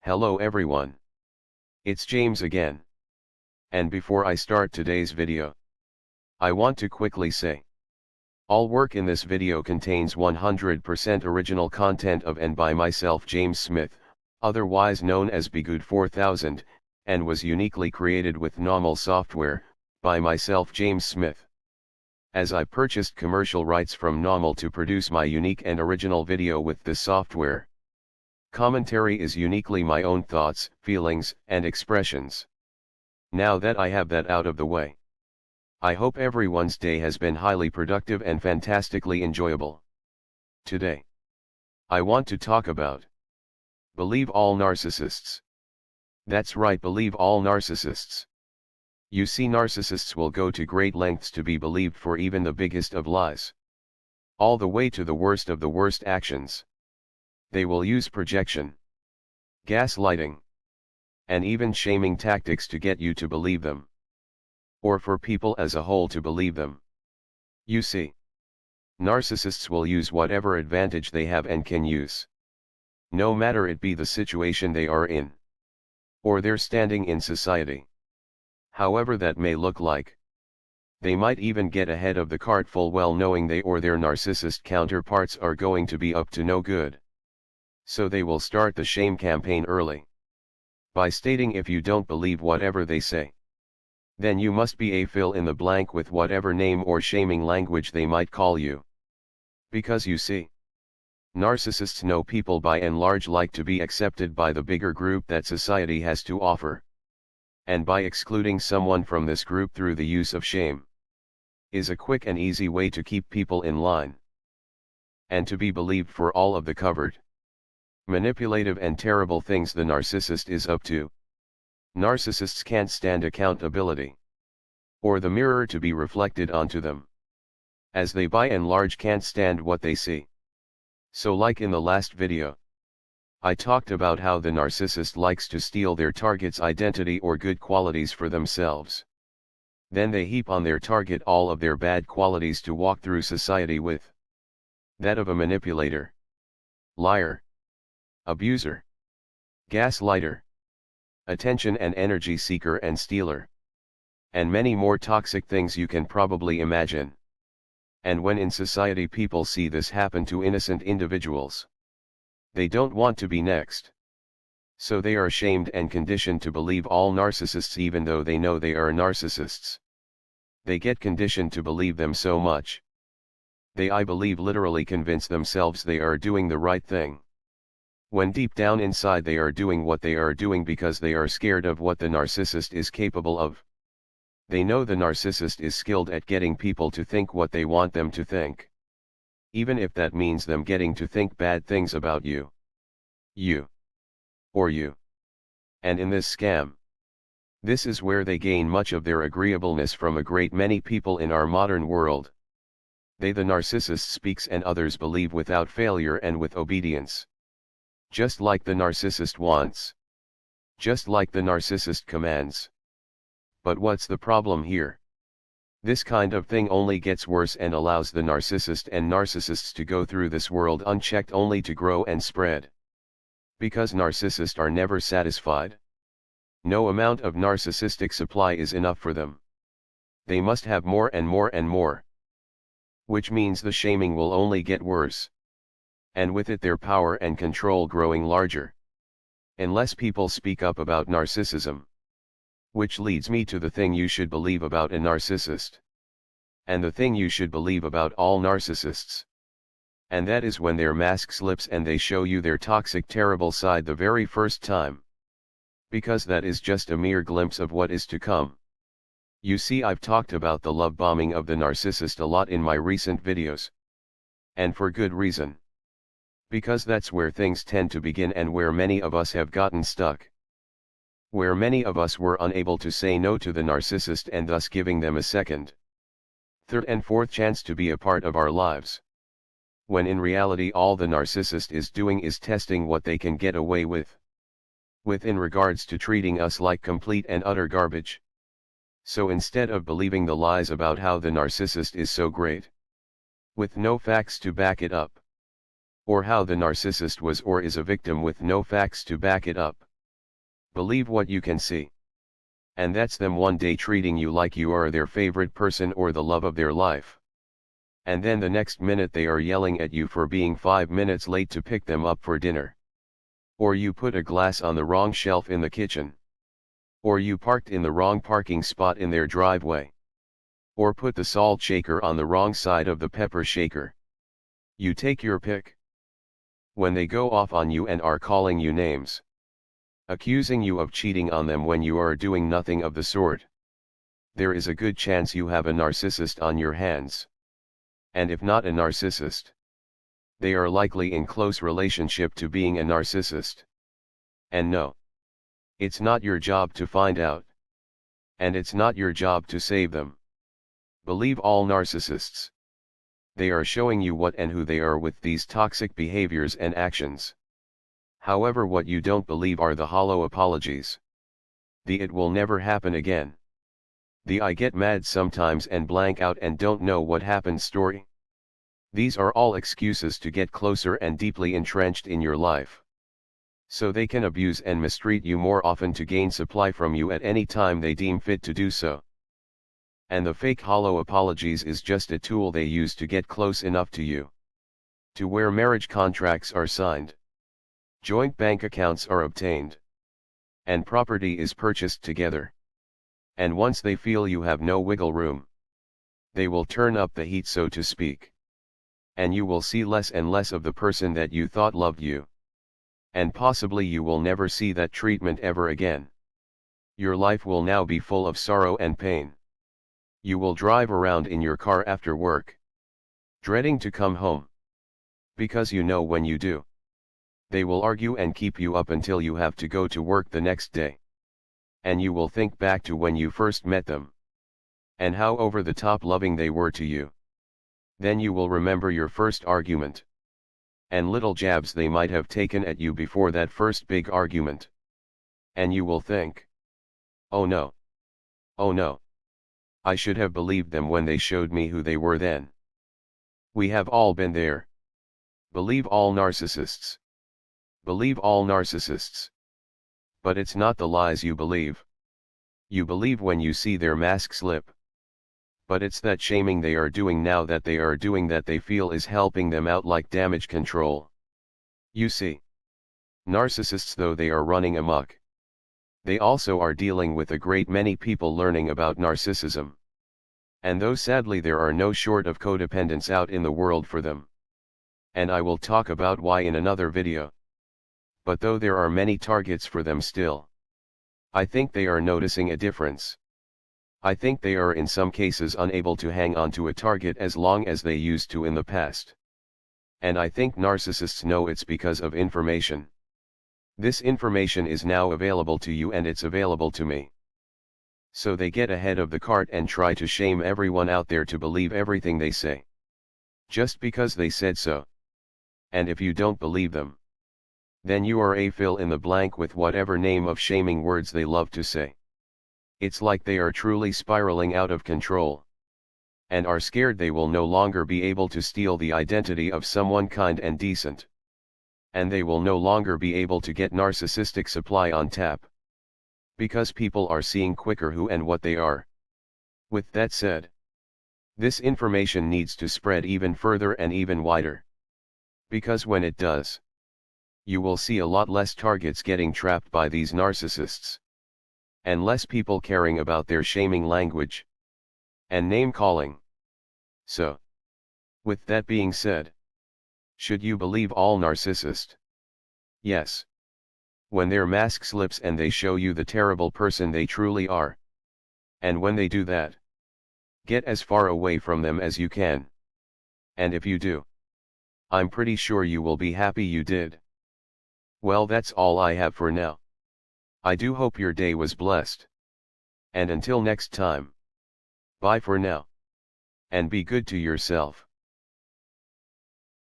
Hello everyone. It's James again. And before I start today's video, I want to quickly say, all work in this video contains 100% original content of and by myself James Smith, otherwise known as Bgood 4000, and was uniquely created with NAWMAL software, by myself James Smith. As I purchased commercial rights from NAWMAL to produce my unique and original video with this software. Commentary is uniquely my own thoughts, feelings, and expressions. Now that I have that out of the way, I hope everyone's day has been highly productive and fantastically enjoyable. Today, I want to talk about believe all narcissists. That's right, believe all narcissists. You see, narcissists will go to great lengths to be believed for even the biggest of lies, all the way to the worst of the worst actions. They will use projection, gaslighting, and even shaming tactics to get you to believe them, or for people as a whole to believe them. You see, narcissists will use whatever advantage they have and can use, no matter it be the situation they are in, or their standing in society. However that may look like. They might even get ahead of the cart full well knowing they or their narcissist counterparts are going to be up to no good. So they will start the shame campaign early, by stating if you don't believe whatever they say, then you must be a fill in the blank with whatever name or shaming language they might call you. Because you see, narcissists know people by and large like to be accepted by the bigger group that society has to offer. And by excluding someone from this group through the use of shame, is a quick and easy way to keep people in line, and to be believed for all of the covered, manipulative and terrible things the narcissist is up to. Narcissists can't stand accountability, or the mirror to be reflected onto them, as they by and large can't stand what they see. So like in the last video, I talked about how the narcissist likes to steal their target's identity or good qualities for themselves. Then they heap on their target all of their bad qualities to walk through society with. That of a manipulator, liar, abuser, gaslighter, attention and energy seeker and stealer, and many more toxic things you can probably imagine. And when in society people see this happen to innocent individuals, they don't want to be next. So they are shamed and conditioned to believe all narcissists even though they know they are narcissists. They get conditioned to believe them so much. I believe literally convince themselves they are doing the right thing, when deep down inside they are doing what they are doing because they are scared of what the narcissist is capable of. They know the narcissist is skilled at getting people to think what they want them to think, even if that means them getting to think bad things about you, or you. And in this scam, this is where they gain much of their agreeableness from a great many people in our modern world. The narcissist speaks and others believe without failure and with obedience. Just like the narcissist wants. Just like the narcissist commands. But what's the problem here? This kind of thing only gets worse and allows the narcissist and narcissists to go through this world unchecked only to grow and spread. Because narcissists are never satisfied. No amount of narcissistic supply is enough for them. They must have more and more and more. Which means the shaming will only get worse. And with it their power and control growing larger. Unless people speak up about narcissism. Which leads me to the thing you should believe about a narcissist. And the thing you should believe about all narcissists. And that is when their mask slips and they show you their toxic terrible side the very first time. Because that is just a mere glimpse of what is to come. You see, I've talked about the love bombing of the narcissist a lot in my recent videos. And for good reason. Because that's where things tend to begin and where many of us have gotten stuck. Where many of us were unable to say no to the narcissist and thus giving them a second, third and fourth chance to be a part of our lives. When in reality all the narcissist is doing is testing what they can get away with in regards to treating us like complete and utter garbage. So instead of believing the lies about how the narcissist is so great, with no facts to back it up, or how the narcissist was or is a victim with no facts to back it up, Believe what you can see. And that's them one day treating you like you are their favorite person or the love of their life. And then the next minute they are yelling at you for being 5 minutes late to pick them up for dinner. Or you put a glass on the wrong shelf in the kitchen. Or you parked in the wrong parking spot in their driveway. Or put the salt shaker on the wrong side of the pepper shaker. You take your pick. When they go off on you and are calling you names, accusing you of cheating on them when you are doing nothing of the sort, there is a good chance you have a narcissist on your hands. And if not a narcissist, they are likely in close relationship to being a narcissist. And no, it's not your job to find out. And it's not your job to save them. Believe all narcissists. They are showing you what and who they are with these toxic behaviors and actions. However, what you don't believe are the hollow apologies. The "it will never happen again." The "I get mad sometimes and blank out and don't know what happened" story. These are all excuses to get closer and deeply entrenched in your life. So they can abuse and mistreat you more often to gain supply from you at any time they deem fit to do so. And the fake hollow apologies is just a tool they use to get close enough to you, to where marriage contracts are signed, joint bank accounts are obtained, and property is purchased together. And once they feel you have no wiggle room, they will turn up the heat, so to speak. And you will see less and less of the person that you thought loved you. And possibly you will never see that treatment ever again. Your life will now be full of sorrow and pain. You will drive around in your car after work, dreading to come home. Because you know when you do, they will argue and keep you up until you have to go to work the next day. And you will think back to when you first met them, and how over the top loving they were to you. Then you will remember your first argument, and little jabs they might have taken at you before that first big argument. And you will think, oh no, I should have believed them when they showed me who they were then. We have all been there. Believe all narcissists. Believe all narcissists. But it's not the lies you believe. You believe when you see their mask slip. But it's that shaming they are doing now that they are doing that they feel is helping them out, like damage control. You see, narcissists, though they are running amok, they also are dealing with a great many people learning about narcissism. And though sadly there are no short of codependents out in the world for them. And I will talk about why in another video. But though there are many targets for them still, I think they are noticing a difference. I think they are in some cases unable to hang on to a target as long as they used to in the past. And I think narcissists know it's because of information. This information is now available to you and it's available to me. So they get ahead of the cart and try to shame everyone out there to believe everything they say. Just because they said so. And if you don't believe them, then you are a fill in the blank with whatever name of shaming words they love to say. It's like they are truly spiraling out of control, and are scared they will no longer be able to steal the identity of someone kind and decent. And they will no longer be able to get narcissistic supply on tap. Because people are seeing quicker who and what they are. With that said, this information needs to spread even further and even wider. Because when it does, you will see a lot less targets getting trapped by these narcissists. And less people caring about their shaming language and name calling. So, with that being said, should you believe all narcissists? Yes. When their mask slips and they show you the terrible person they truly are. And when they do that, get as far away from them as you can. And if you do, I'm pretty sure you will be happy you did. Well, that's all I have for now. I do hope your day was blessed. And until next time, bye for now. And be good to yourself.